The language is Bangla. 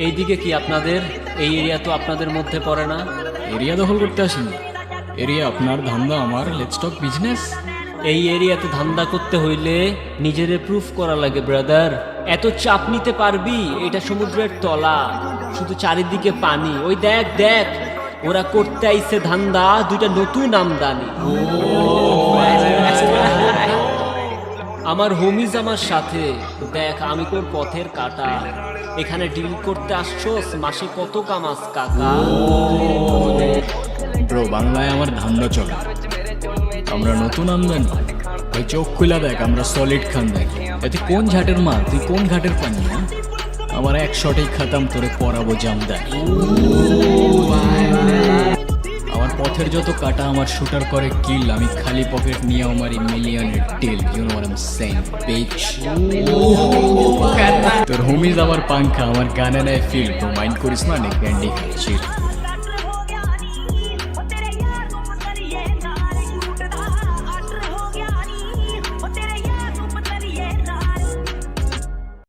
এইদিকে কি আপনাদের? এই এরিয়া তো আপনাদের মধ্যে পড়ে না। এরিয়া দখল করতে আসিনি, এরিয়া আপনার, ধান্দা আমার। Let's talk business. এই এরিয়াতে ধান্দা করতে হইলে নিজেরে প্রুফ করা লাগে ব্রাদার। এত চাপ নিতে পারবি? এটা সমুদ্রের তলা, শুধু চারিদিকে পানি। ওই দেখ দেখ, ওরা করতে আইছে ধান্দা, দুইটা নতুন আমদানি। আমার হোমিজ আমার সাথে, দেখ আমি তোর পথের কাটা। এখানে ডিল করতে আসছোস, মাসে কত কামাস কাকা? ব্রো, বাংলায় আমার ধান্দা চলে, আমরা নতুন আমদানি। ওই চোখ খুলা দেখ, আমরা সলিড খান দেখ। এতে কোন ঝাটের মাল, তুই কোন ঘাটের পানি? হ্যাঁ, আমার এক শটেই খাতাম, তোরে পরাবো জামদানি। আমার পথের যত কাটা আমার শুটার করে কিল, আমি খালি পকেট নিয়ে আমার মিলিয়নের till. You know what I am saying bitch. তোর হোমিজ আমার পাংখা, আমার গানে নেয় ফিল। তো মাইন্ড করিস না, নে ক্যান্ডি চিল।